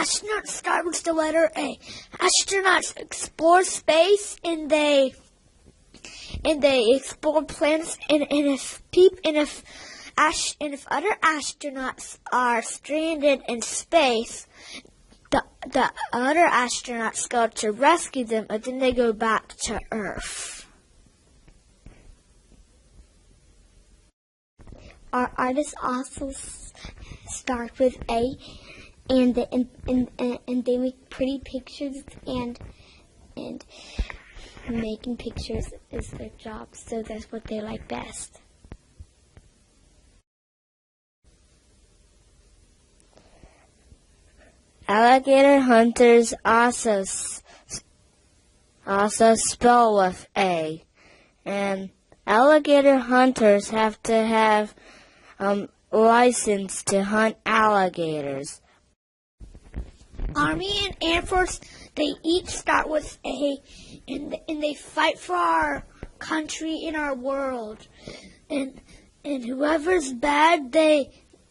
astronauts start with the letter A. Astronauts explore space and they explore planets and if other astronauts are stranded in space, the other astronauts go to rescue them, and then they go back to Earth. Our artists also start with A, and they make pretty pictures, and making pictures is their job, so that's what they like best. Alligator hunters also spell with A, and alligator hunters have to have license to hunt alligators. Army and Air Force, they each start with A, and they fight for our country and our world. And whoever's bad,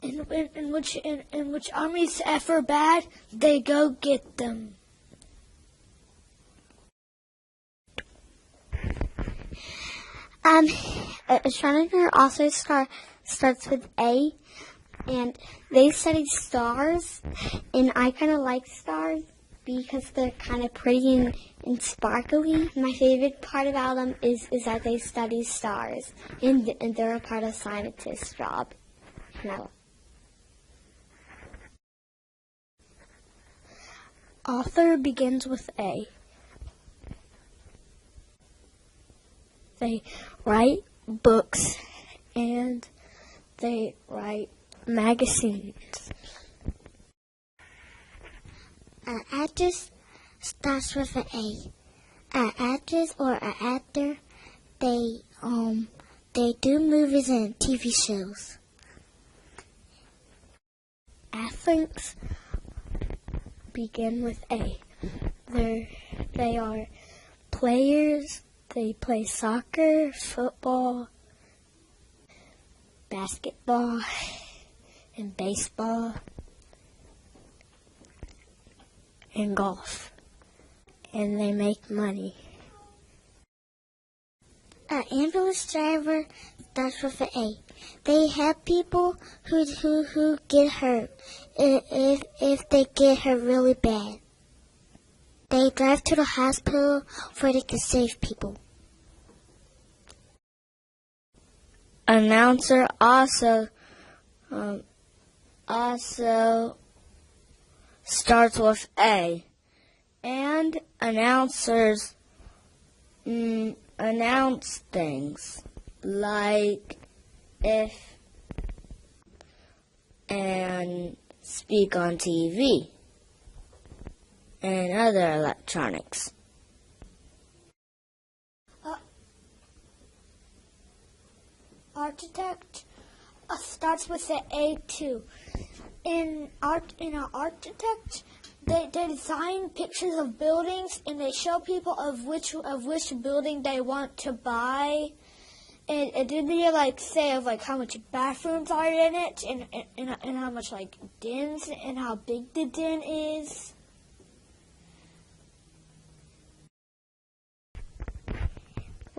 in which armies ever bad, they go get them. Astronomer also starts with A, and they study stars, and I kind of like stars because they're kind of pretty and sparkly. My favorite part about them is that they study stars, and they're a part of scientist's job. No. Author begins with A. They write books and they write magazines. An actress starts with an A. An actress or an actor, they do movies and TV shows. Athletes begin with A. They are players. They play soccer, football, basketball, and baseball, and golf. And they make money. An ambulance driver starts with an A. They help people who get hurt if they get hurt really bad. They drive to the hospital where they can save people. Announcer also starts with A, and announcers announce things like and speak on TV and other electronics. Architect starts with the A too. In an architect, they design pictures of buildings and they show people of which building they want to buy. And then they say how much bathrooms are in it and how much dens and how big the den is.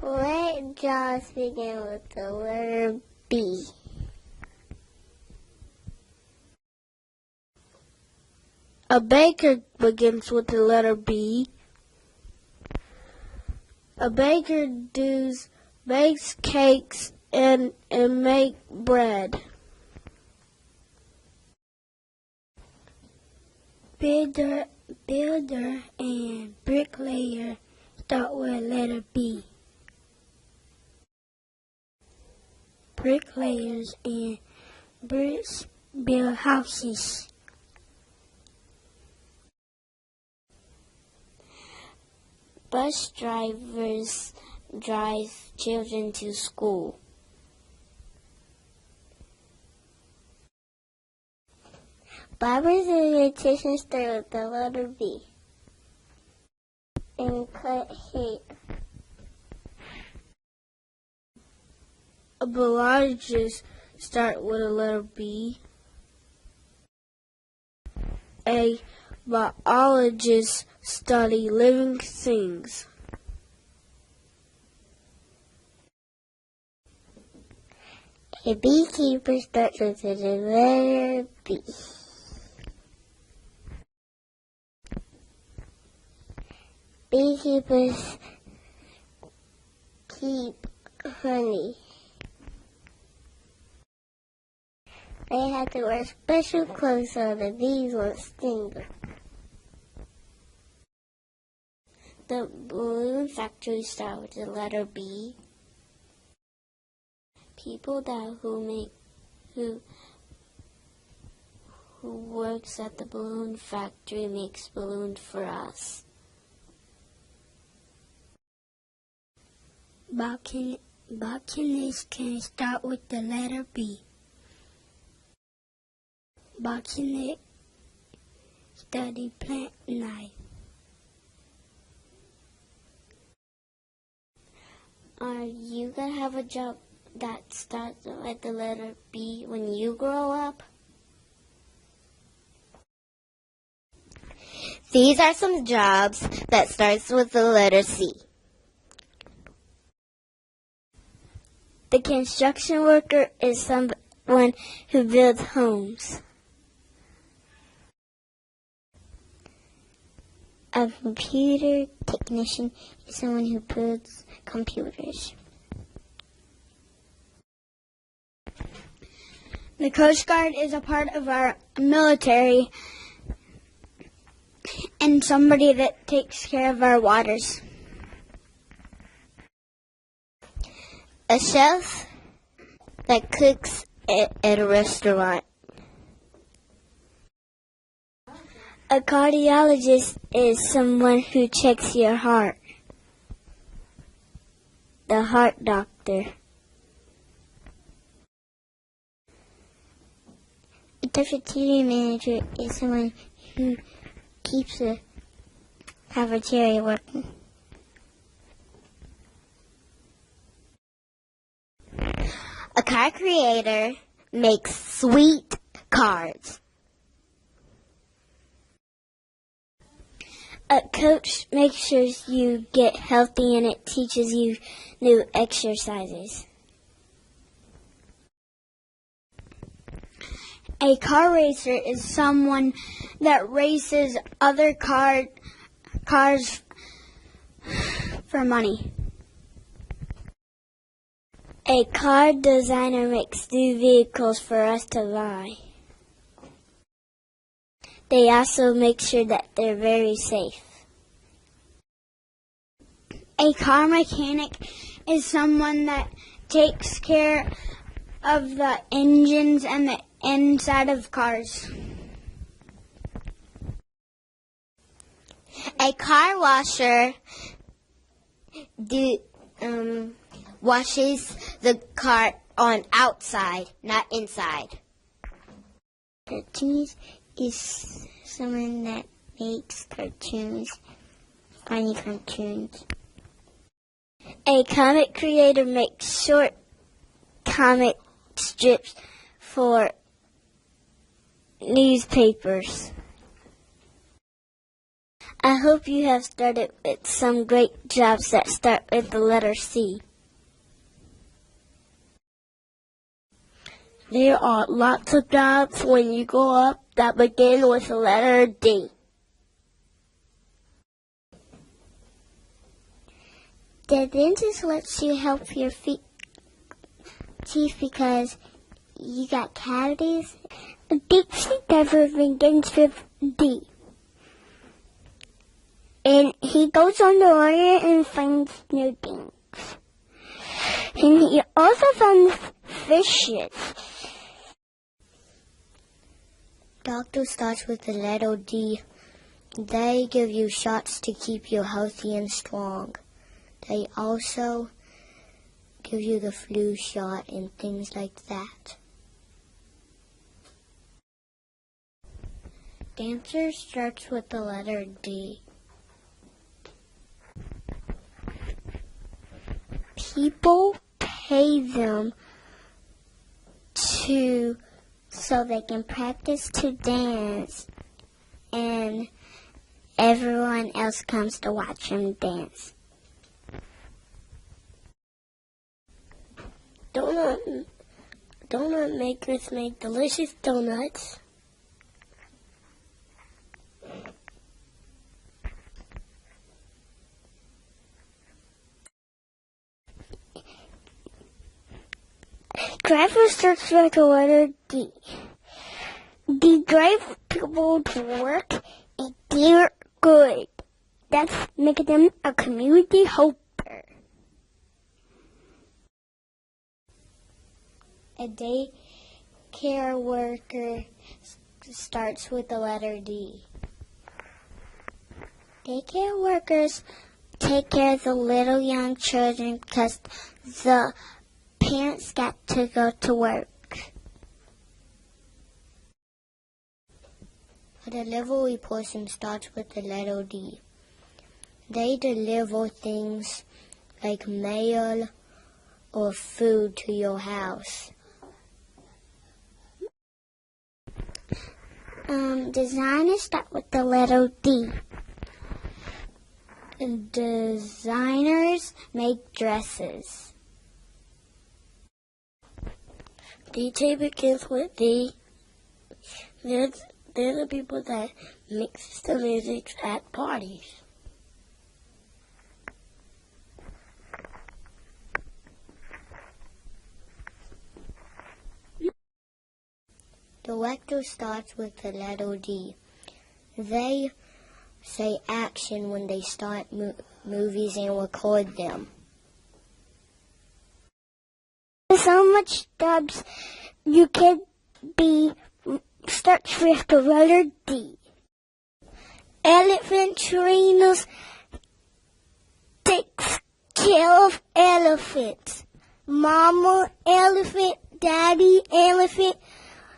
Let jobs begin with the letter B. A baker begins with the letter B. A baker bakes cakes and make bread. Builder and bricklayer start with letter B. Bricklayers and bricks build houses. Bus drivers drive children to school. Barbers and beauticians start with the letter B and cut hair. Biologists start with a letter B. A Biologists study living things. A beekeeper starts with the letter B. Beekeepers keep honey. They have to wear special clothes so the bees won't sting them. The balloon factory starts with the letter B. People who works at the balloon factory makes balloons for us. Botanists can start with the letter B. Botanists study plant life. Are you going to have a job that starts with the letter B when you grow up? These are some jobs that starts with the letter C. The construction worker is someone who builds homes. A computer technician is someone who builds computers. The Coast Guard is a part of our military and somebody that takes care of our waters. A chef that cooks at a restaurant. A cardiologist is someone who checks your heart. The heart doctor. A cafeteria manager is someone who keeps the cafeteria working. A car creator makes sweet cards. A coach makes sure you get healthy and it teaches you new exercises. A car racer is someone that races other cars for money. A car designer makes new vehicles for us to buy. They also make sure that they're very safe. A car mechanic is someone that takes care of the engines and the inside of cars. A car washer washes the car on outside, not inside. Cartoonist is someone that makes cartoons, funny cartoons. A comic creator makes short comic strips for newspapers. I hope you have started with some great jobs that start with the letter C. There are lots of jobs when you grow up that begin with the letter D. The dentist lets you help your teeth because you got cavities. A deep sleeper begins with D. And he goes on the water and finds new things. And he also finds fishes. Doctor starts with the letter D. They give you shots to keep you healthy and strong. They also give you the flu shot and things like that. Dancer starts with the letter D. People pay them so they can practice to dance and everyone else comes to watch him dance. Donut makers make delicious donuts. Driver starts with the letter D. D drive people to work and they're good. That's making them a community helper. A daycare worker starts with the letter D. Daycare workers take care of the little young children because the parents got to go to work. A delivery person starts with the letter D. They deliver things like mail or food to your house. Designers start with the letter D. Designers make dresses. DJ begins with D. They're the people that mix the music at parties. Director starts with the letter D. They say action when they start movies and record them. So much jobs you could be starts with the letter D. Elephant trainers takes care of elephants. Mama elephant, daddy elephant,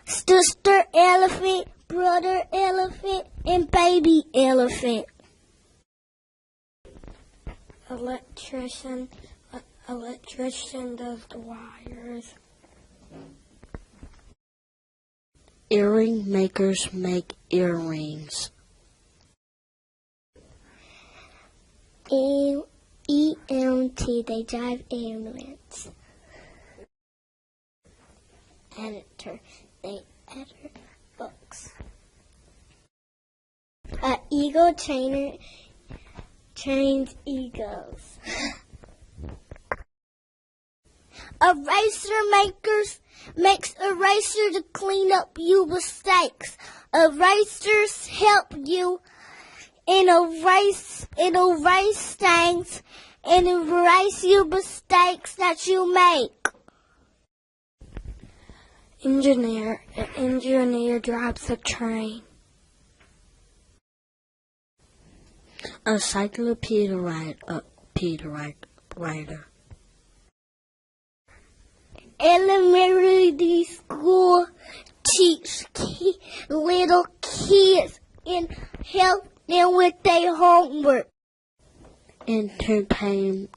sister elephant, brother elephant, and baby elephant. Electrician does the wires. Earring makers make earrings. EMT, they drive ambulance. Editor, they edit books. An eagle trainer trains eagles. Eraser makers makes eraser to clean up your mistakes. Erasers help you and erase things and erase your mistakes that you make. Engineer drives a train. A cyclopedia writer. Elementary school teach little kids and help them with their homework. Entertainers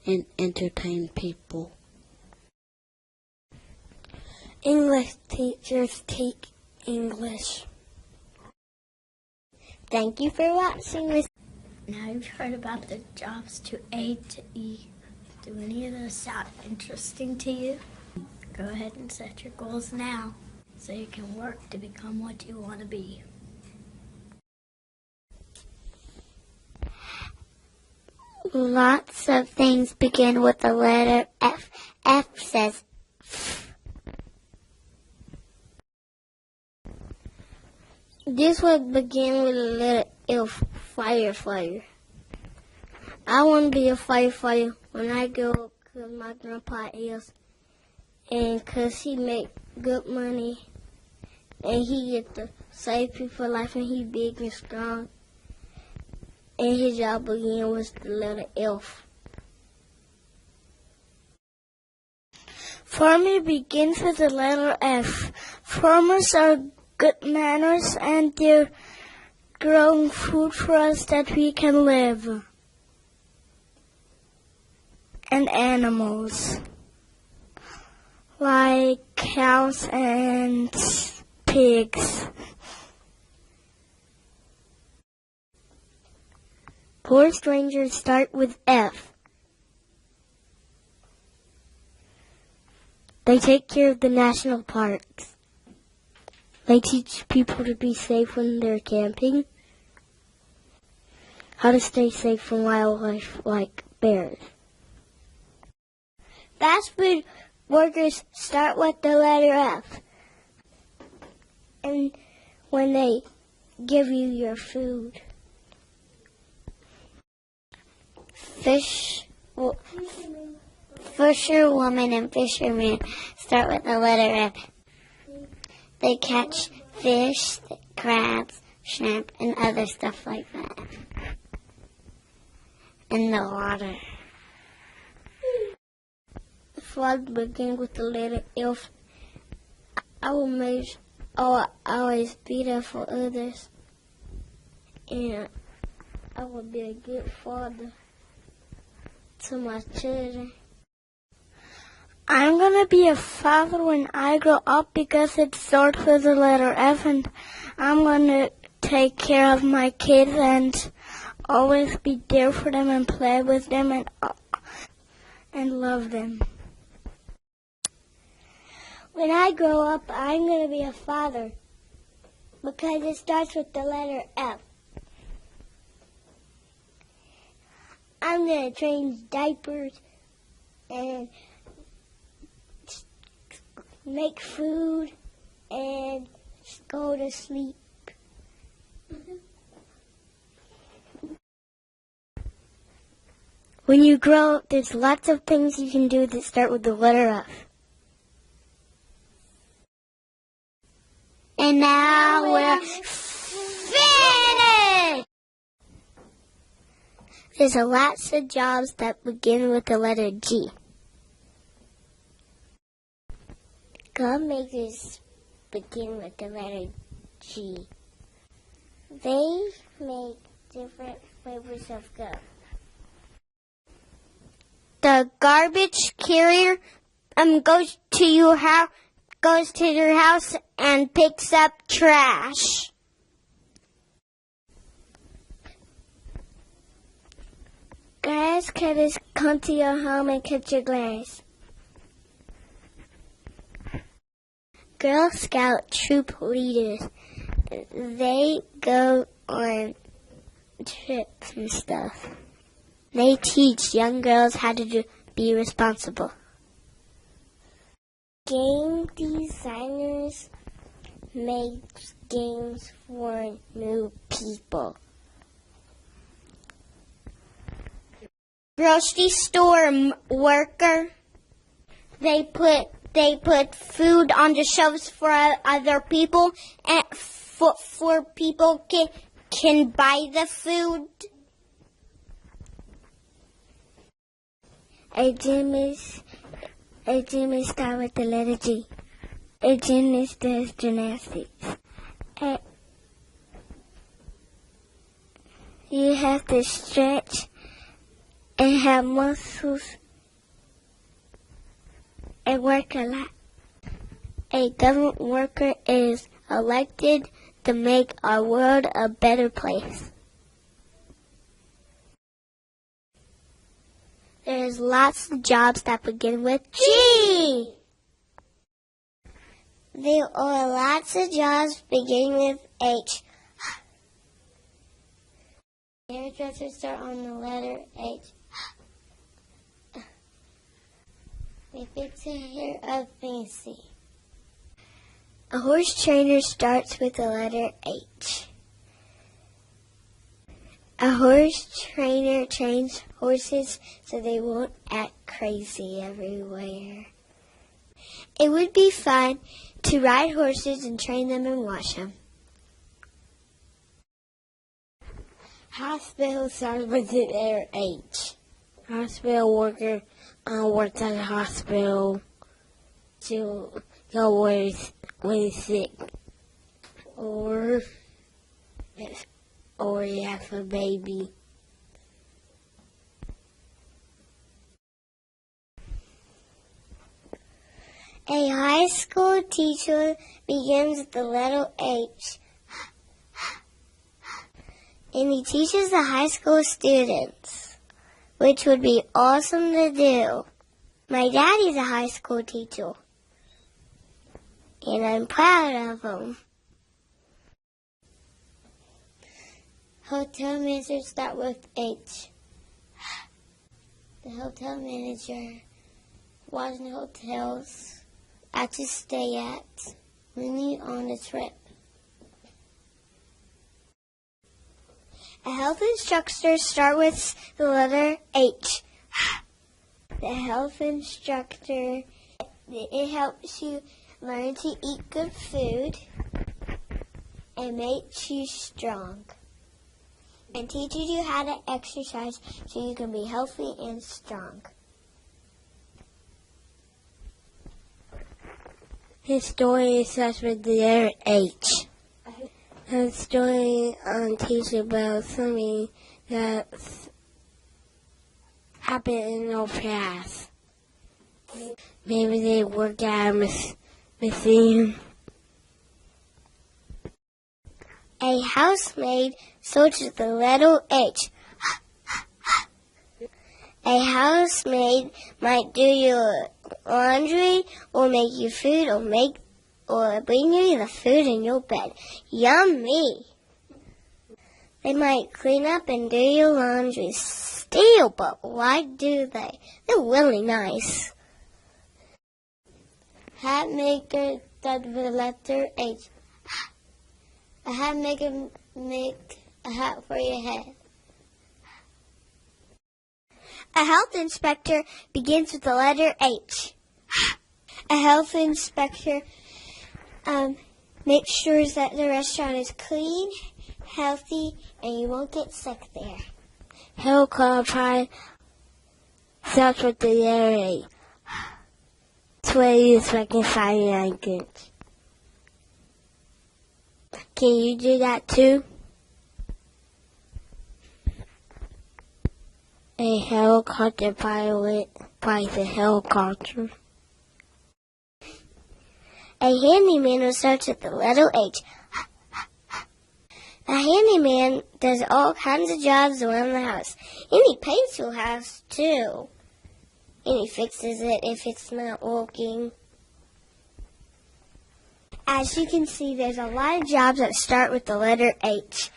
and entertain people. English teachers teach English. Thank you for watching this. Now you've heard about the jobs to A to E. Do any of those sound interesting to you? Go ahead and set your goals now so you can work to become what you want to be. Lots of things begin with the letter F. F says F. This would begin with the letter F, firefighter. I want to be a firefighter when I grow up because my grandpa is. And because he make good money. And he get to save people's life and he big and strong. And his job begin with the letter F. Farming begins with the letter F. Farmers are good manners and they're growing food for us that we can live. And animals like cows and pigs. Forest rangers start with F. They take care of the national parks. They teach people to be safe when they're camping. How to stay safe from wildlife like bears. Fast food workers start with the letter F. And when they give you your food. Fisherwoman and fisherman start with the letter F. They catch fish, crabs, shrimp, and other stuff like that in the water. If I begin with the letter F, I will always be there for others. And I will be a good father to my children. I'm going to be a father when I grow up because it starts with the letter F, and I'm going to take care of my kids and always be there for them and play with them and love them. When I grow up, I'm going to be a father because it starts with the letter F. I'm going to change diapers and make food and go to sleep. When you grow up, there's lots of things you can do that start with the letter F. And now we're finished! There's lots of jobs that begin with the letter G. Gum makers begin with the letter G. They make different flavors of gum. The garbage carrier goes to your house and picks up trash. Grass cutters come to your home and cut your grass. Girl Scout troop leaders, they go on trips and stuff. They teach young girls how to be responsible. Game designers make games for new people. Grocery store worker, they put food on the shelves for other people and for people can buy the food. A gym is start with the letter G. A gymnast does gymnastics. You have to stretch and have muscles and work a lot. A government worker is elected to make our world a better place. There's lots of jobs that begin with G. There are lots of jobs beginning with H. Hairdressers start on the letter H. They fix the hair up fancy. A horse trainer starts with the letter H. A horse trainer trains horses so they won't act crazy everywhere. It would be fun to ride horses and train them and watch them. Hospital starts with the letter H. Hospital worker works at a hospital to go when he's sick or you have a baby. A high school teacher begins with the letter H. And he teaches the high school students, which would be awesome to do. My daddy's a high school teacher, and I'm proud of him. Hotel managers start with H. The hotel manager watching hotels to stay at when you're on a trip. A health instructor start with the letter H. The health instructor, it helps you learn to eat good food and makes you strong and teaches you how to exercise so you can be healthy and strong. Historian starts with the letter H. A historian teaches about something that's happened in the past. Maybe they work at a museum. A housemaid starts with the letter H. A housemaid might do your laundry or make you food or bring you the food in your bed. Yummy! They might clean up and do your laundry still, but why do they? They're really nice. Hat maker starts with the letter H. A hat maker make a hat for your head. A health inspector begins with the letter H. A health inspector makes sure that the restaurant is clean, healthy, and you won't get sick there. Helicopter starts with the letter A. That's where you expect sign language. Can you do that too? A helicopter pilot flies a helicopter. A handyman starts with the letter H. A handyman does all kinds of jobs around the house. And he paints your house too. And he fixes it if it's not working. As you can see, there's a lot of jobs that start with the letter H.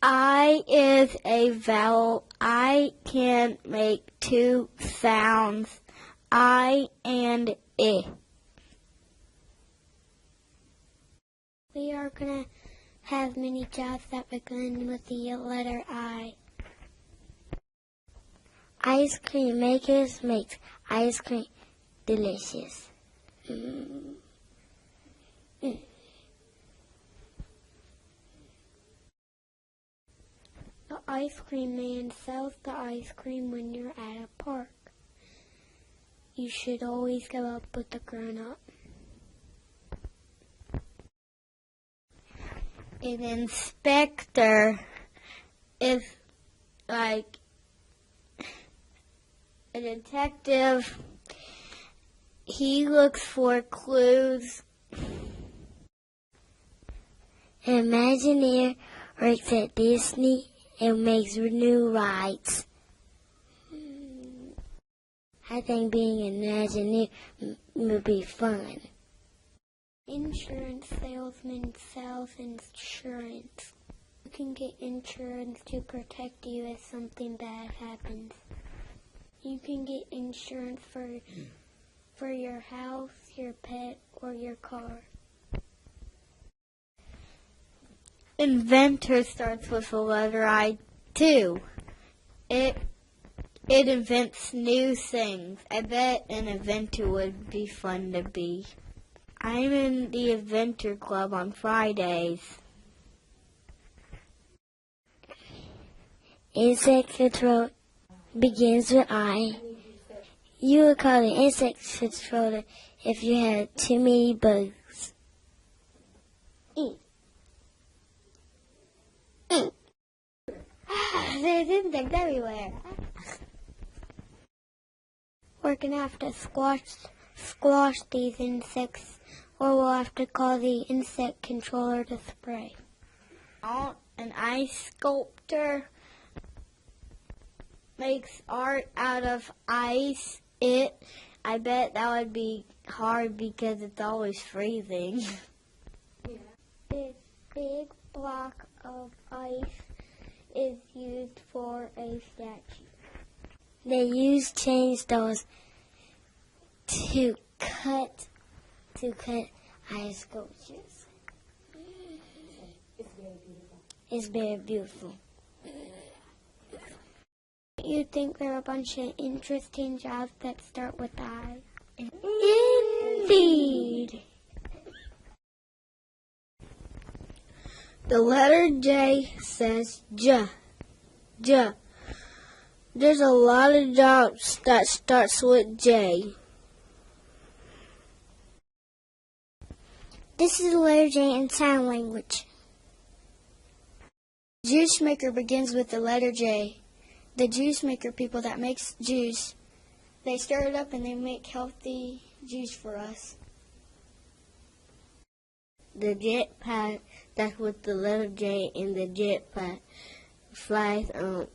I is a vowel. I can make two sounds, I and I. We are going to have many jobs that begin with the letter I. Ice cream makers make ice cream delicious. The ice cream man sells the ice cream when you're at a park. You should always go up with the grown-up. An inspector is like a detective. He looks for clues. An Imagineer works at Disney and makes new rides. I think being an Imagineer would be fun. Insurance salesman sells insurance. You can get insurance to protect you if something bad happens. You can get insurance for your house, your pet, or your car. Inventor starts with the letter I too. It invents new things. I bet an inventor would be fun to be. I'm in the Inventor Club on Fridays. Insect control begins with I. You would call it insect controller if you had too many bugs. There's insects everywhere. Working after squash squash these insects, or we'll have to call the insect controller to spray. An ice sculptor makes art out of ice. I bet that would be hard because it's always freezing. This big block of ice is used for a statue. They use chainsaws to cut ice sculptures. It's very beautiful. You think there are a bunch of interesting jobs that start with I? Indeed. The letter J says J. J. There's a lot of jobs that starts with J. This is the letter J in sign language. Juice maker begins with the letter J. The juice maker, people that makes juice, they stir it up and they make healthy juice for us. The jetpack, that's with the letter J in the jetpack, flies on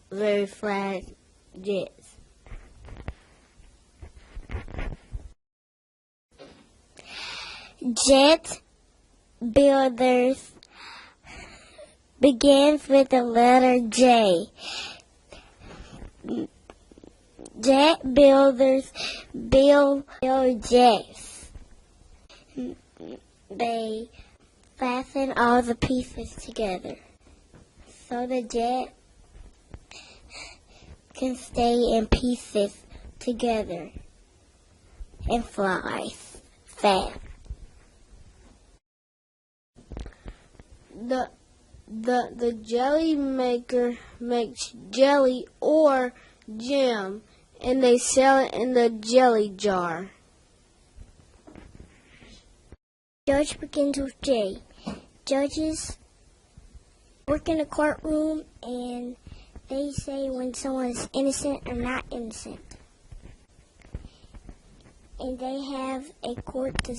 very fast jets. Jet builders begins with the letter J. Jet builders build jets. They fasten all the pieces together so the jet can stay in pieces together and fly fast. The jelly maker makes jelly or jam, and they sell it in the jelly jar. Judge begins with J. Judges work in a courtroom and they say when someone is innocent or not innocent. And they have a court to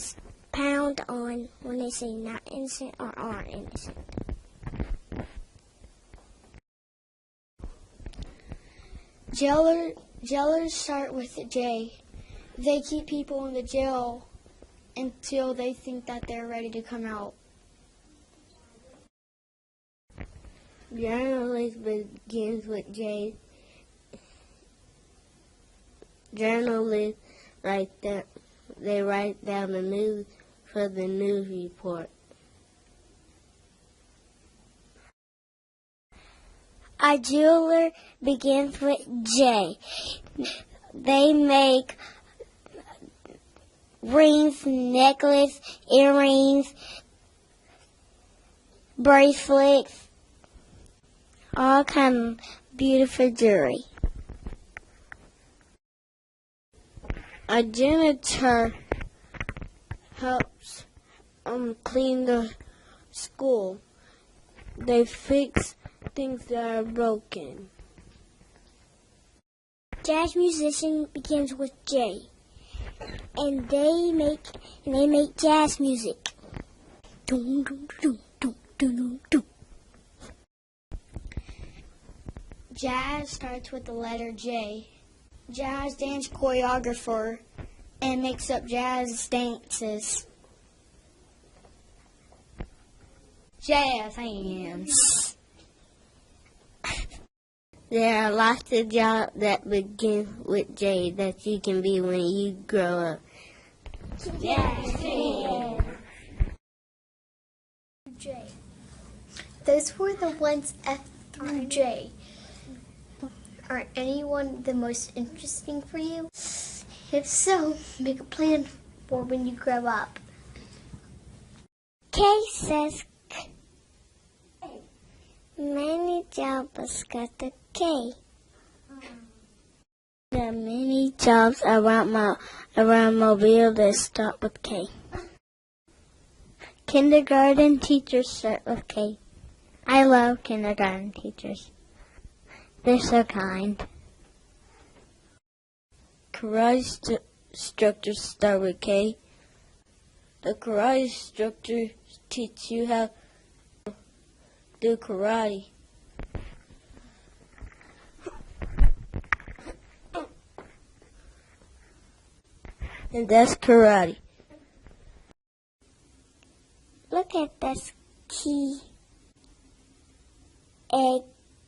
pound on when they say not innocent or are innocent. Jailers start with J. They keep people in the jail until they think that they're ready to come out. Journalist begins with J. Journalists they write down the news for the news report. A jeweler begins with J. They make rings, necklace, earrings, bracelets, all kind of beautiful jewelry. A janitor helps clean the school. They fix things that are broken. Jazz musician begins with J, and they make jazz music. Dum, dum, dum, dum, dum, dum. Jazz starts with the letter J. Jazz dance choreographer and makes up jazz dances. Jazz hands. There are lots of jobs that begin with J that you can be when you grow up. Jazz hands. J. Those were the ones F through J. Are anyone the most interesting for you? If so, make a plan for when you grow up. K says K. Many jobs got the K. There are many jobs around Mobile that start with K. Kindergarten teachers start with K. I love kindergarten teachers. They're so kind. karate instructors start with K? The karate instructor teach you how to do karate. And that's karate. Look at this key. A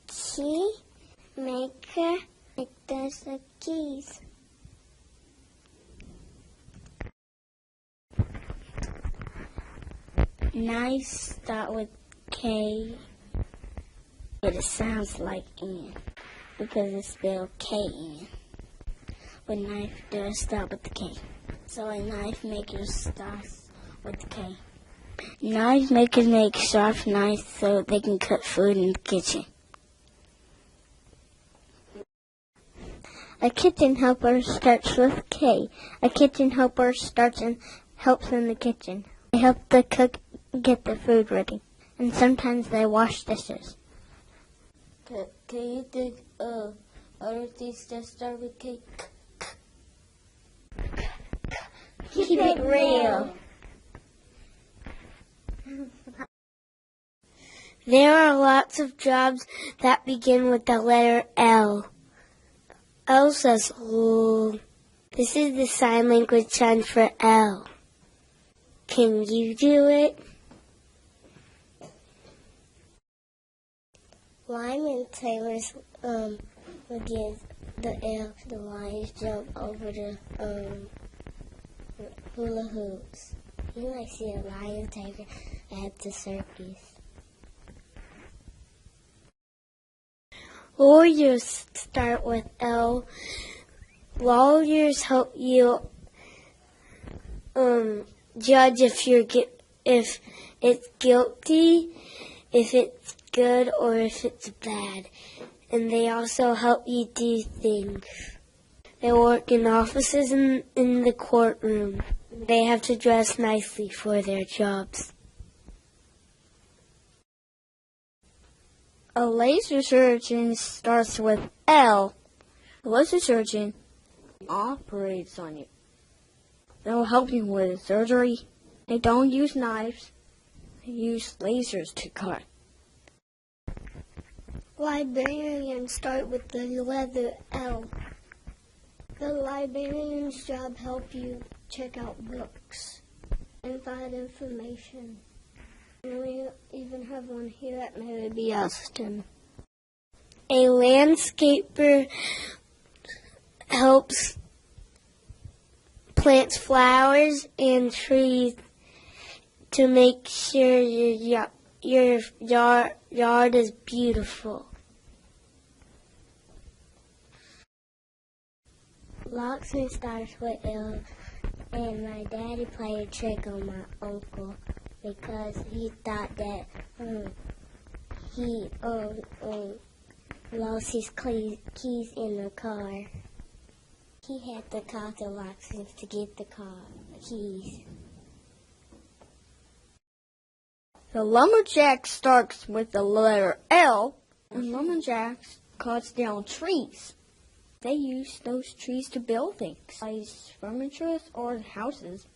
key maker does the keys. Knives start with K, but it sounds like N because it's spelled K-N. But knife does start with the K. So a knife maker starts with the K. Knife makers make sharp knives so they can cut food in the kitchen. A kitchen helper starts with K. A kitchen helper starts and helps in the kitchen. They help the cook get the food ready. And sometimes they wash dishes. Can you think of other things that start with K? Keep it real. There are lots of jobs that begin with the letter L. L says L. This is the sign language sign for L. Can you do it? Lyman Taylor's would give the L to the lions jump over the hula hoops. You might see a lion tiger at the circus. Lawyers start with L. Lawyers help you judge if it's guilty, if it's good, or if it's bad. And they also help you do things. They work in offices and in the courtroom. They have to dress nicely for their jobs. A laser surgeon starts with L. A laser surgeon operates on you. They'll help you with surgery. They don't use knives. They use lasers to cut. Librarians start with the letter L. The librarian's job help you check out books and find information. And we even have one here at Mary B. Elston. A landscaper helps plant flowers and trees to make sure your yard is beautiful. Locksmith starts with L, and my daddy played a trick on my uncle because he thought that he lost his keys in the car. He had to call the locksmith to get the keys. The lumberjack starts with the letter L, and lumberjacks cuts down trees. They use those trees to build things, like furniture or houses.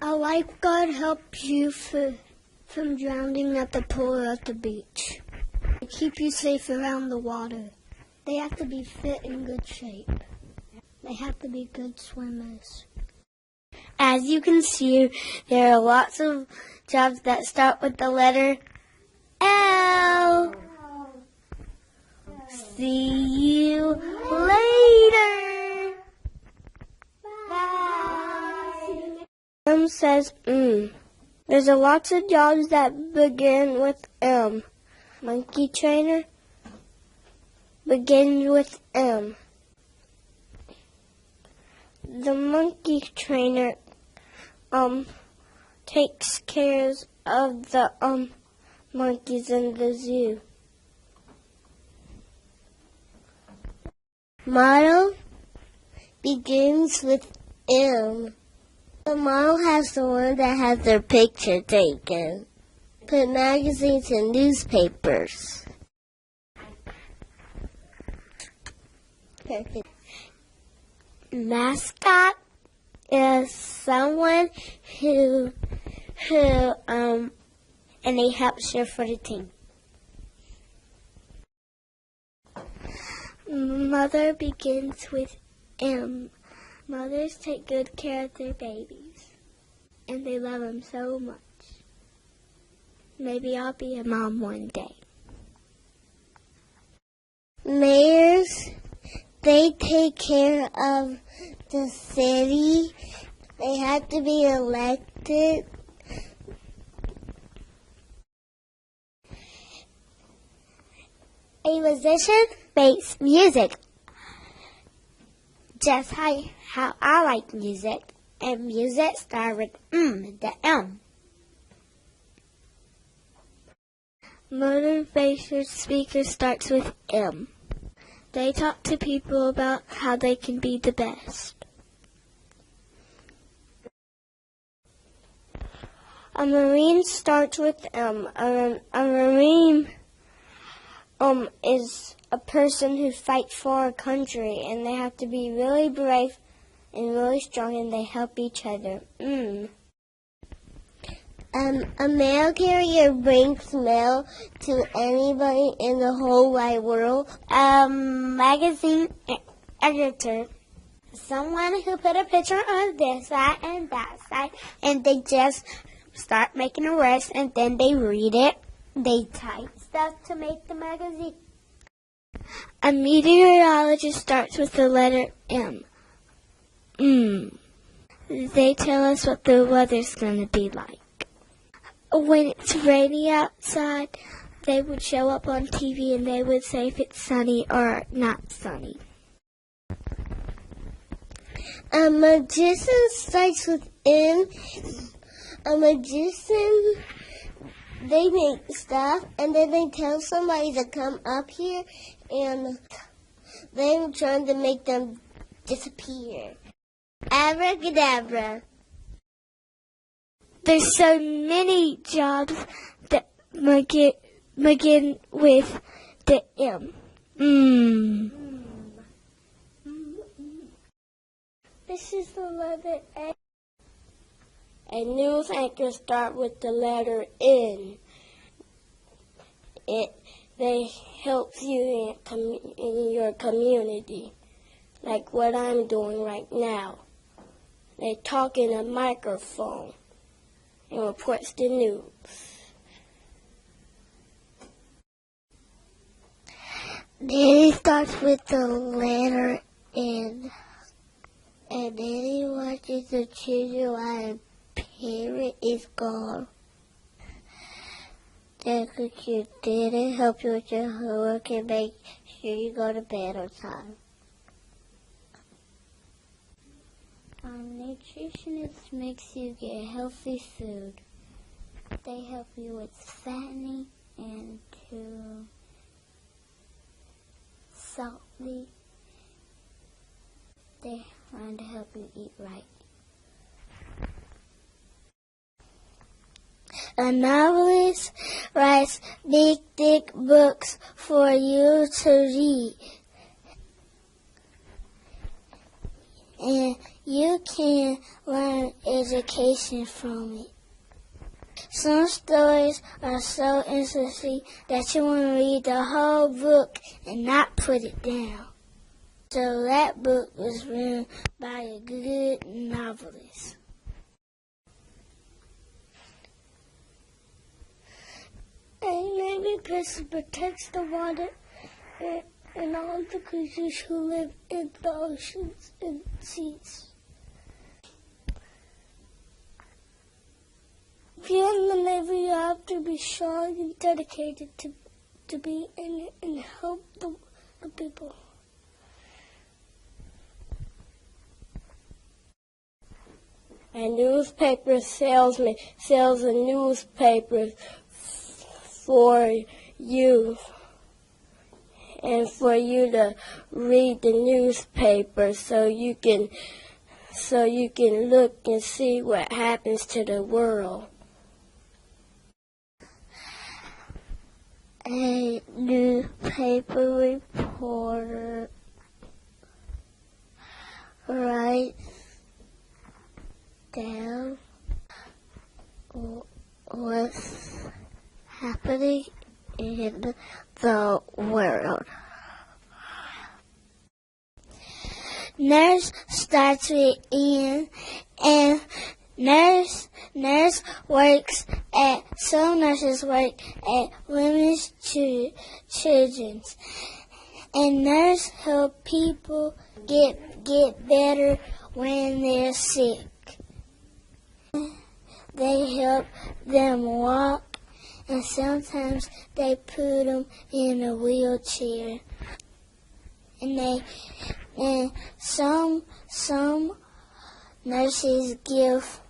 A lifeguard helps you from drowning at the pool or at the beach. They keep you safe around the water. They have to be fit and good shape. They have to be good swimmers. As you can see, there are lots of jobs that start with the letter L. See you later. Bye. M says There's a lots of jobs that begin with M. Monkey trainer begins with M. The monkey trainer takes care of the monkeys in the zoo. Model begins with M. The model has the one that has their picture taken. Put magazines and newspapers. Perfect. Mascot is someone who and they help cheer for the team. Mother begins with M. Mothers take good care of their babies, and they love them so much. Maybe I'll be a mom one day. Mayors, they take care of the city. They have to be elected. A musician makes music, just how I like music. And music starts with the M. Motivational speaker starts with M. They talk to people about how they can be the best. A Marine starts with M. A Marine is a person who fights for a country, and they have to be really brave and really strong, and they help each other. A mail carrier brings mail to anybody in the whole wide world. Magazine editor, someone who put a picture on this side and that side, and they just start making a list, and then they read it. They type stuff to make the magazine. A meteorologist starts with the letter M. They tell us what the weather's going to be like. When it's rainy outside, they would show up on TV and they would say if it's sunny or not sunny. A magician starts with M. A magician, they make stuff, and then they tell somebody to come up here, and they're trying to make them disappear. Abracadabra. There's so many jobs that begin with the M. This is the letter A. A news anchor starts with the letter N. They help you in your community, like what I'm doing right now. They talk in a microphone and reports the news. Nanny starts with the letter N. And Nanny watches the children while a parent is gone. Then you didn't help you with your homework and make sure you go to bed on time. A nutritionist makes you get healthy food. They help you with fattening and to salty. They trying to help you eat right. A novelist writes big, thick books for you to read. And you can learn education from it. Some stories are so interesting that you want to read the whole book and not put it down. So that book was written by a good novelist. A living person protects the water and all the creatures who live in the oceans and seas. If you're in the Navy, you have to be strong and dedicated to be in it and help the people. A newspaper salesman sells a newspaper for you and for you to read the newspaper so you can look and see what happens to the world. A newspaper reporter write down what's happening in the world. Nurse starts with N, and nurse works at, some nurses work at women's children's, and nurse help people get better when they're sick. They help them walk, and sometimes they put them in a wheelchair. And some nurses give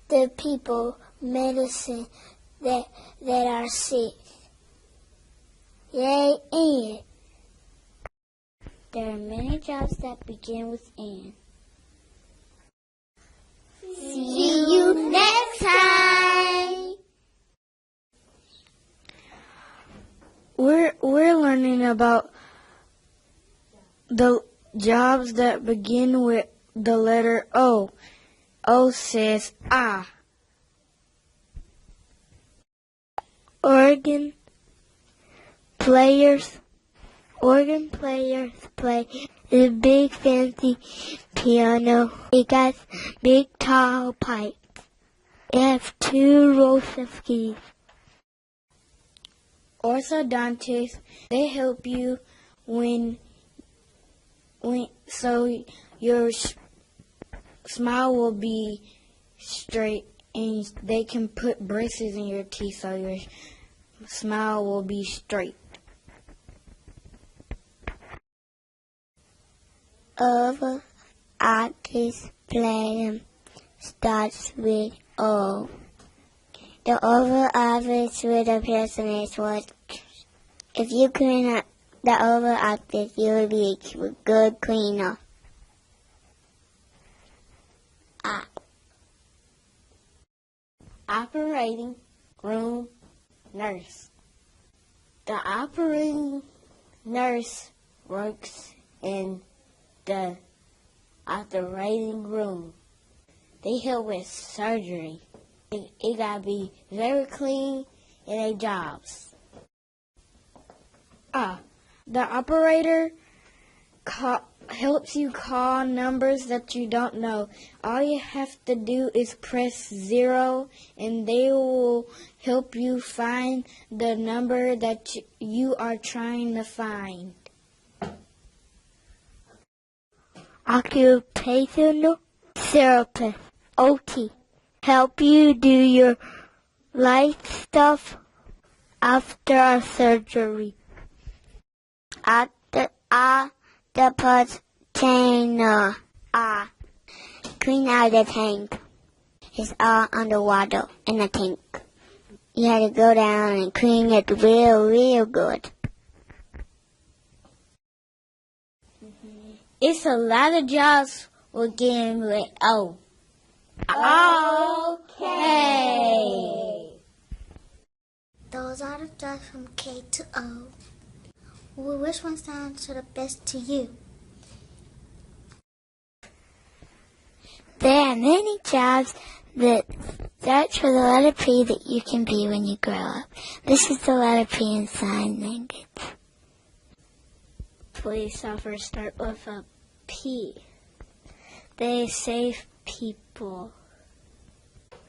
the people medicine that are sick. Yay, and there are many jobs that begin with N. See you next time. We're learning about the jobs that begin with the letter O. O says ah. Organ players play the big fancy piano. It got big tall pipes. It has 2 rows of keys. Orthodontists, they help you when so your smile will be straight, and they can put braces in your teeth so your smile will be straight. Other artists play starts with O. The Oval Office with a person is what? If you clean up the Oval Office, you will be a good cleaner. Operating room nurse. The operating nurse works in the operating room. They help with surgery. It gotta be very clean in their jobs. The operator helps you call numbers that you don't know. All you have to do is press 0, and they will help you find the number that you are trying to find. Occupational therapist, OT, help you do your life stuff after a surgery. Octopus trainer, clean out the tank. It's all underwater in a tank. You had to go down and clean it real good. It's a lot of jobs begin with O. Okay. Those are the jobs from K to O. Well, which one sounds the best to you? There are many jobs that start with the letter P that you can be when you grow up. This is the letter P in sign language. Police officers start with a P. They save people.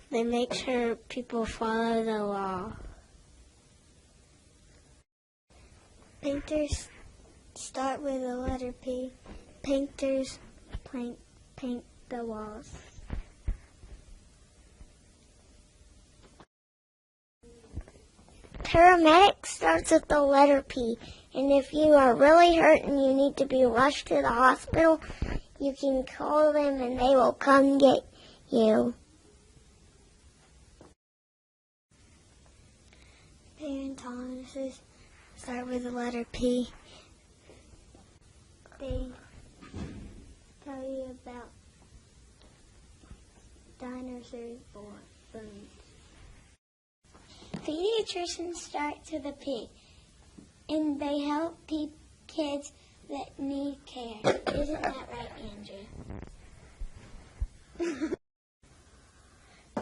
They make sure people follow the law. Painters start with the letter P. Painters paint the walls. Paramedic starts with the letter P. And if you are really hurt and you need to be rushed to the hospital, you can call them and they will come get you. Paleontologists start with the letter P. They tell you about dinosaurs or bones. Pediatricians start to the P. And they help kids that need care. Isn't that right, Andrew?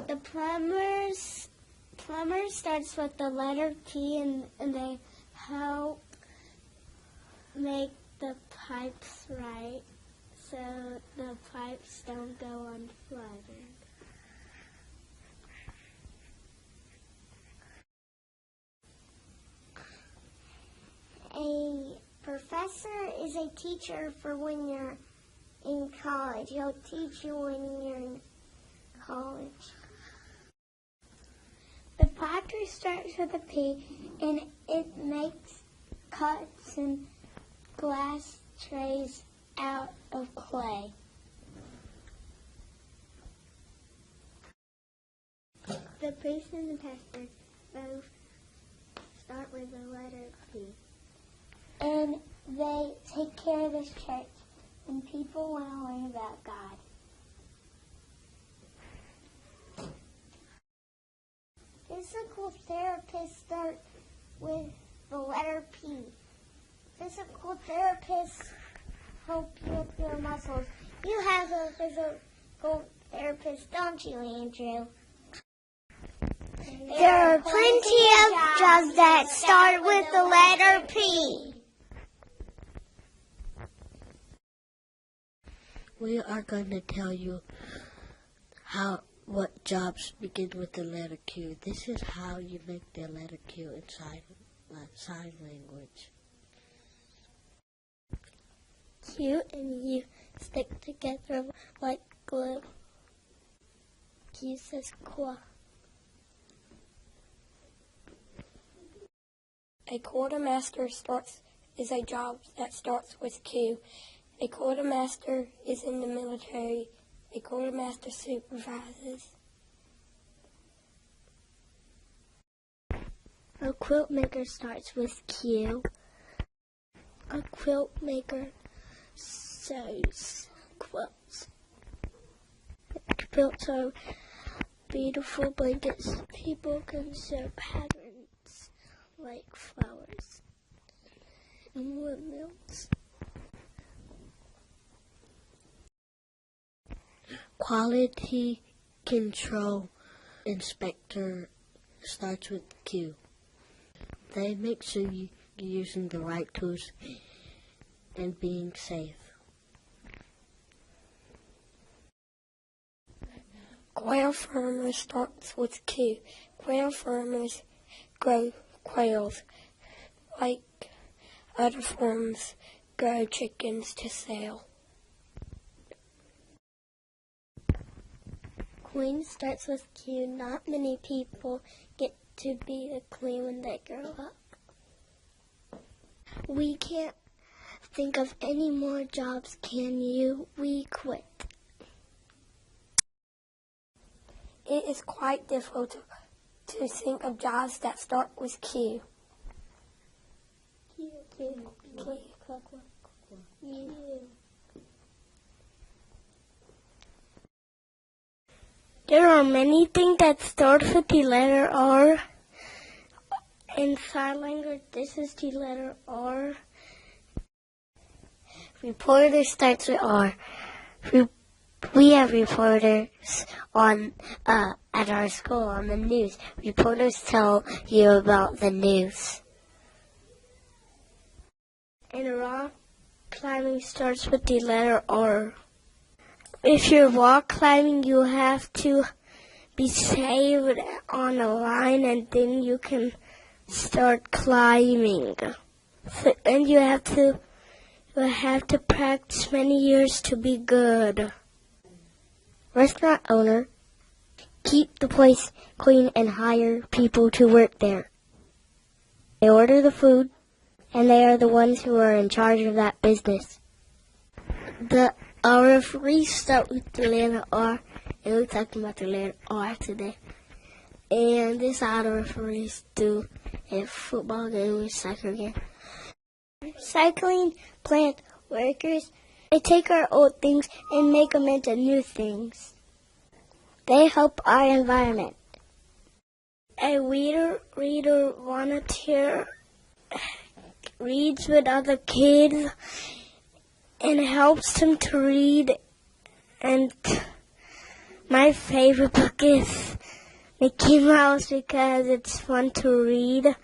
The plumber starts with the letter P, and they help make the pipes right so the pipes don't go unplugged. A professor is a teacher for when you're in college. He'll teach you when you're in college. The factory starts with a P, and it makes cups and glass trays out of clay. The priest and the pastor both start with the letter P. And they take care of this church, and people want to learn about God. Physical therapists start with the letter P. Physical therapists help you with your muscles. You have a physical therapist, don't you, Andrew? There are plenty of jobs that start with the letter P. We are going to tell you what jobs begin with the letter Q. This is how you make the letter Q in sign language. Q and U stick together like glue. Q says qua. A quartermaster is a job that starts with Q. A quartermaster is in the military. A quartermaster supervises. A quilt maker starts with Q. A quilt maker sews quilts. Quilts are beautiful blankets. People can sew patterns like flowers and windmills. Quality control inspector starts with Q. They make sure you're using the right tools and being safe. Quail farmer starts with Q. Quail farmers grow quails like other farms grow chickens to sell. Queen starts with Q. Not many people get to be a queen when they grow up. We can't think of any more jobs, can you? We quit. It is quite difficult to think of jobs that start with Q. Q. There are many things that start with the letter R. In sign language, this is the letter R. Reporter starts with R. We have reporters at our school on the news. Reporters tell you about the news. And rock climbing starts with the letter R. If you're rock climbing, you have to be saved on a line, and then you can start climbing. And you have to practice many years to be good. Restaurant owner, keep the place clean and hire people to work there. They order the food, and they are the ones who are in charge of that business. Our referees start with the letter R, and we're talking about the letter R today. And this is how the referees do a football game or soccer game. Recycling plant workers, they take our old things and make them into new things. They help our environment. A reader volunteer reads with other kids and helps them to read. And my favorite book is Mickey Mouse because it's fun to read.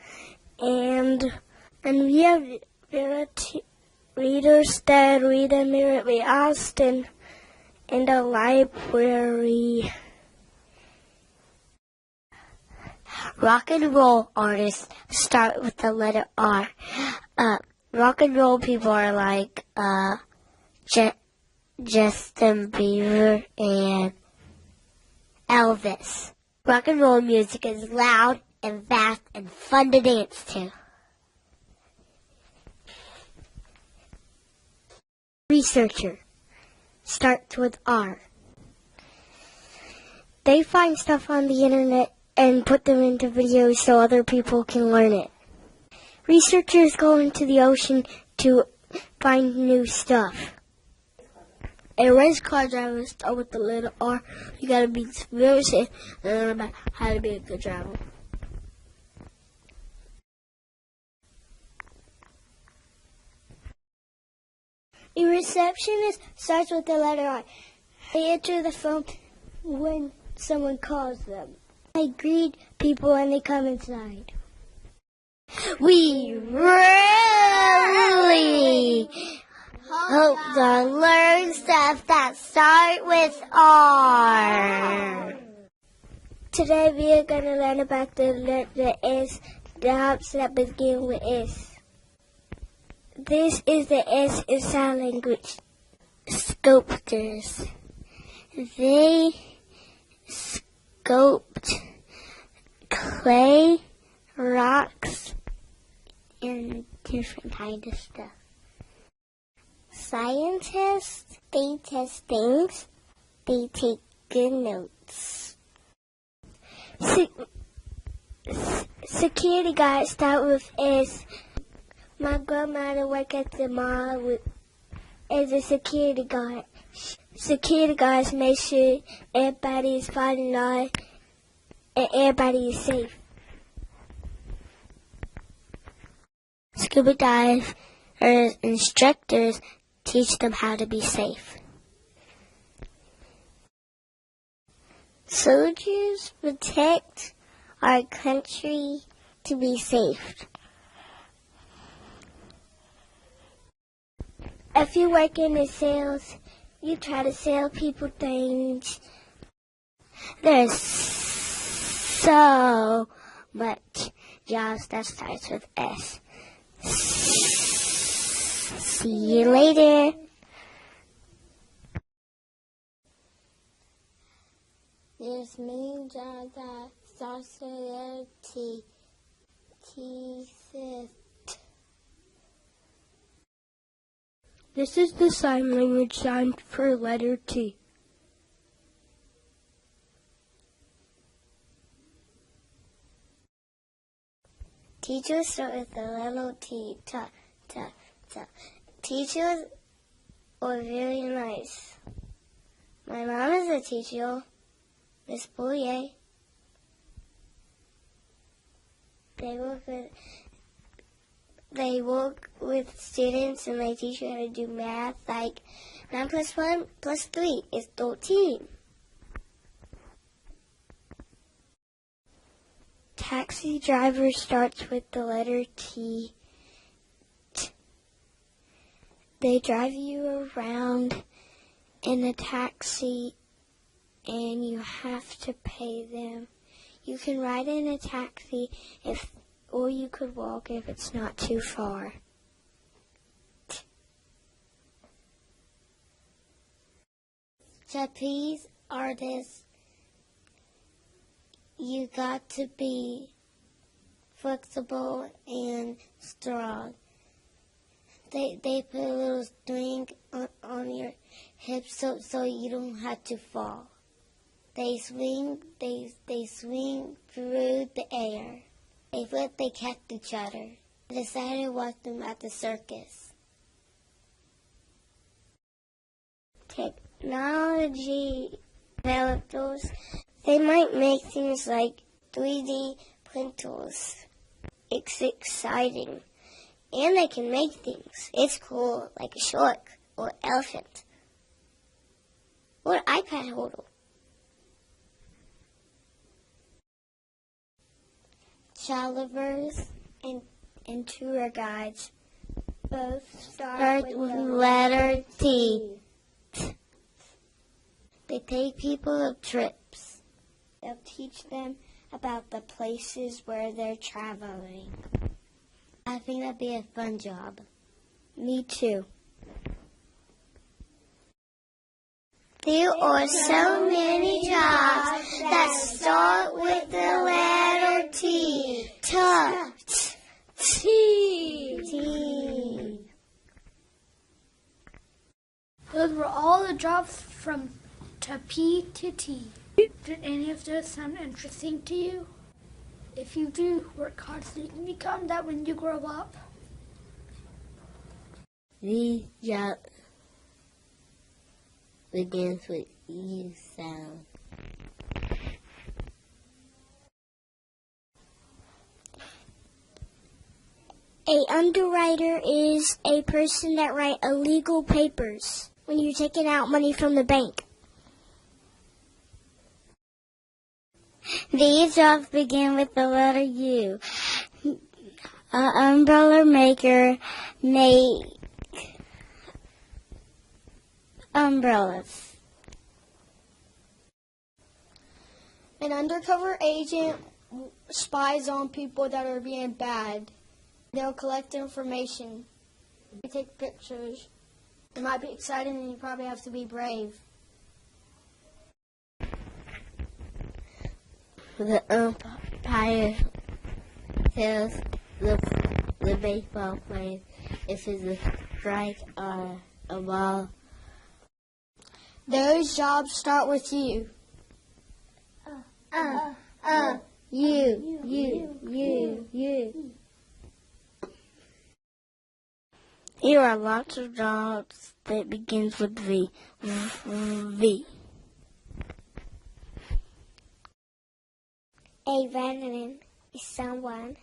And we have readers that read immediately Austin in the library. Rock and roll artists start with the letter R. Rock and roll people are like Justin Bieber and Elvis. Rock and roll music is loud and fast and fun to dance to. Researcher starts with R. They find stuff on the internet and put them into videos so other people can learn it. Researchers go into the ocean to find new stuff. A race car driver start with the letter R. You gotta be very safe and learn about how to be a good driver. A receptionist starts with the letter I. They answer the phone when someone calls them. They greet people when they come inside. We really hope to learn stuff that start with R. Today we are going to learn about the letter S, the helps that begin with S. This is the S in sign language. Sculptors. They sculpt clay, rocks, And different kind of stuff. Scientists, they test things. They take good notes. Security guards start with S. My grandmother worked at the mall as a security guard. Security guards make sure everybody is following law and everybody is safe. Scuba dive instructors teach them how to be safe. Soldiers protect our country to be safe. If you work in the sales, you try to sell people things. There's so much jobs that starts with S. See you later. There's many jobs that starts with letter T. T-shift. This is the sign language sign for letter T. Teachers start with the little T. Teachers are very nice. My mom is a teacher, Miss Boulier. They work with students and they teach you how to do math, like 9 plus 1 plus 3 is 13. Taxi driver starts with the letter T. They drive you around in a taxi and you have to pay them. You can ride in a taxi or you could walk if it's not too far. Trapeze artists, you got to be flexible and strong. They put a little string on your hips so you don't have to fall. They swing through the air. They flip, they catch each other. I decided to watch them at the circus. Technology developers, they might make things like 3D printers. It's exciting. And they can make things. It's cool, like a shark. or elephant or iPad holder. Travelers and tour guides both start with the letter T. They take people on trips. They'll teach them about the places where they're traveling. I think that'd be a fun job. Me too. There are so many jobs that start with the letter T. T. Those were all the jobs from P to T. Did any of those sound interesting to you? If you do, work hard so you can become that when you grow up. The job begins with E sound. A underwriter is a person that writes illegal papers when you're taking out money from the bank. These jobs begin with the letter U. An umbrella maker make umbrellas. An undercover agent spies on people that are being bad. They'll collect information. They take pictures. It might be exciting and you probably have to be brave. The umpire tells the baseball player if it's a strike or a ball. Those jobs start with you. You. Here are lots of jobs that begins with V. V. A veteran is someone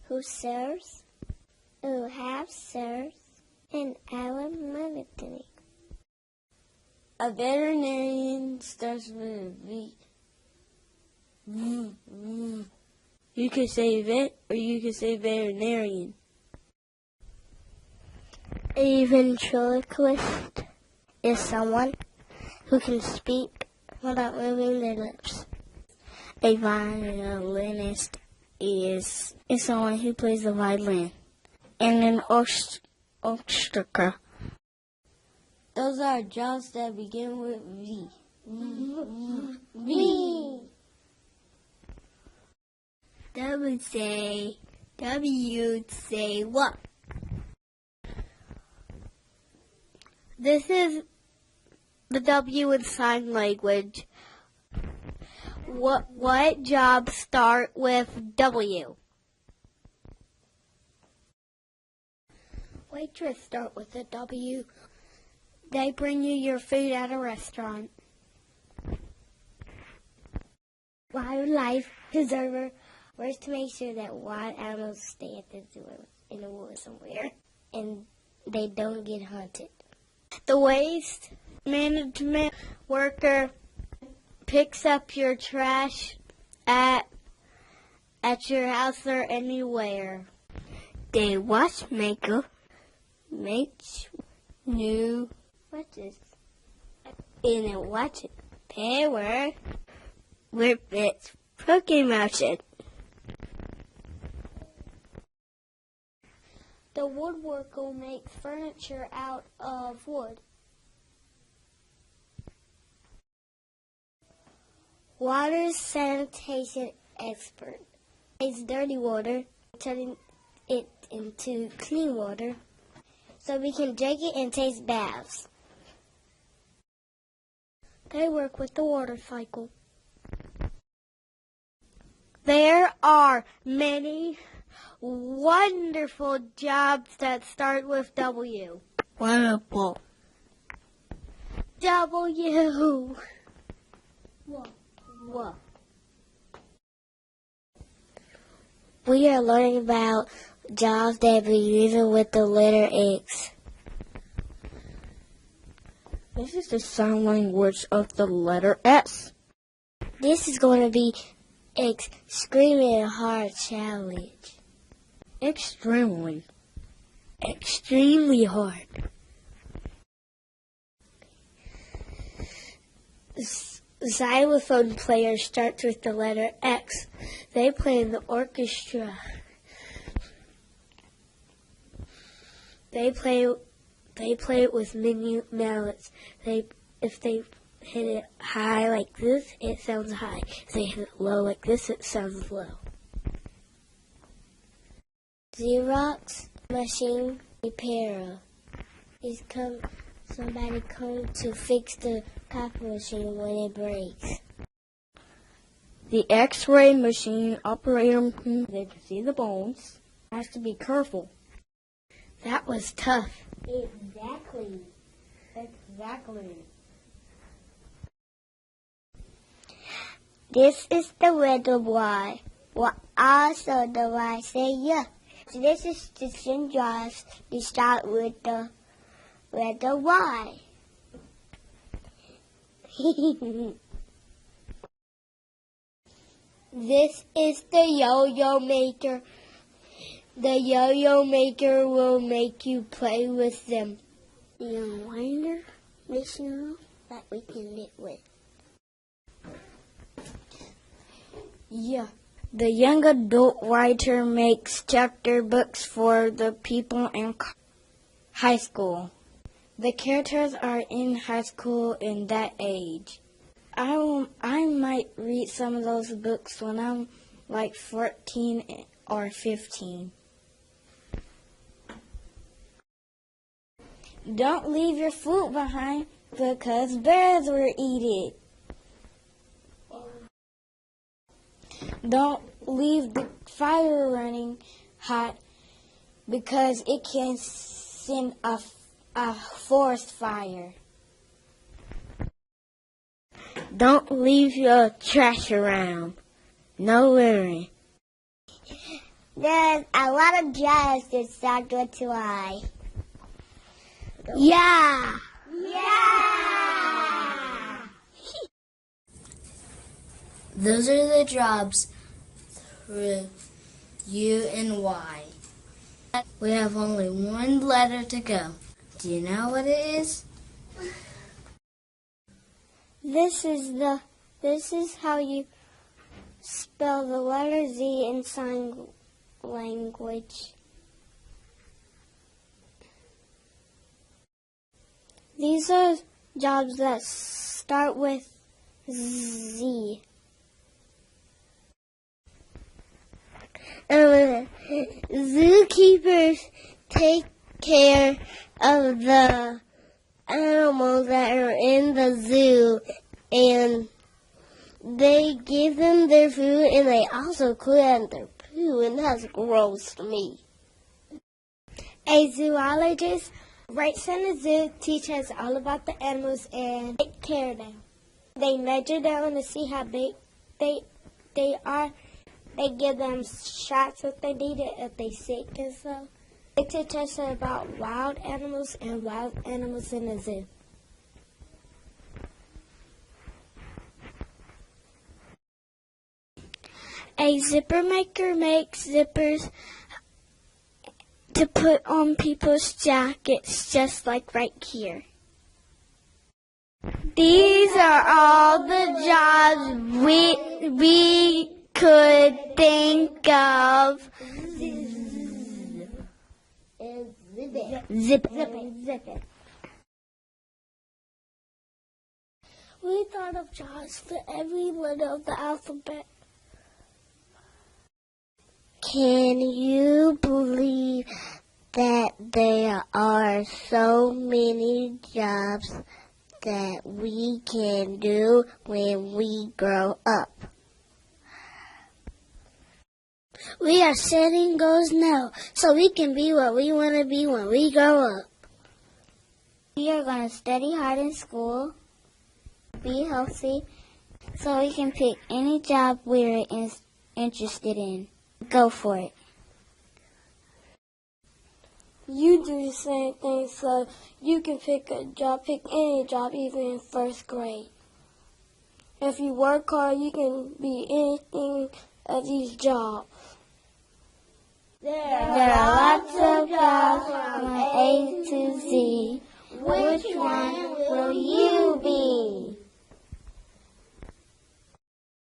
who serves, who has served in our military. A veterinarian starts with a V. You could say vet or you could say veterinarian. A ventriloquist is someone who can speak without moving their lips. A violinist is someone who plays the violin. And an orchestra. Those are jobs that begin with V. V. W say what? This is the W in sign language. What jobs start with W? Waitress start with a W. They bring you your food at a restaurant. Wildlife preserver works to make sure that wild animals stay at the zoo in the woods somewhere and they don't get hunted. The waste management worker picks up your trash at your house or anywhere. The watchmaker makes new watches in a watch pair with its poking motion. The woodworker makes furniture out of wood. Water sanitation expert takes dirty water, turning it into clean water, so we can drink it and take baths. They work with the water cycle. There are many wonderful jobs that start with W. Wonderful. W. What? We are learning about jobs that begin with the letter X. This is the sign language of the letter S. This is going to be extremely hard challenge. Extremely. Extremely hard. Xylophone player starts with the letter X. They play in the orchestra. They play it with mini mallets. If they hit it high like this, it sounds high. If they hit it low like this, it sounds low. Xerox machine repairer. Somebody come to fix the copy machine when it breaks. The X-ray machine operator, they can see the bones. Has to be careful. That was tough. Exactly. This is the letter Y. What also the Y say yeah. So this is the syndromes. They start with the letter Y. This is the yo-yo maker. The yo-yo maker will make you play with them. The unwinder machine that we can knit with. Yeah. The young adult writer makes chapter books for the people in high school. The characters are in high school in that age. I might read some of those books when I'm like 14 or 15. Don't leave your food behind because bears will eat it. Don't leave the fire running hot because it can send a forest fire. Don't leave your trash around. No littering. There's a lot of jobs that start with Y. Yeah! Those are the jobs for U and Y. We have only one letter to go. Do you know what it is? This is how you spell the letter Z in sign language. These are jobs that start with Z. Zookeepers take care of the animals that are in the zoo, and they give them their food, and they also clean out their poo, and that's gross to me. A zoologist works in a zoo, teaches all about the animals, and take care of them. They measure them to see how big they are. They give them shots if they need it, if they sick and stuff. They teach us about wild animals and wild animals in the zoo. A zipper maker makes zippers to put on people's jackets, just like right here. These are all the jobs we could think of. Zip it. We thought of jobs for every letter of the alphabet. Can you believe that there are so many jobs that we can do when we grow up? We are setting goals now so we can be what we want to be when we grow up. We are going to study hard in school, be healthy, so we can pick any job we're interested in. Go for it. you do the same thing so you can pick any job, even in first grade. If you work hard, you can be anything at these jobs. There are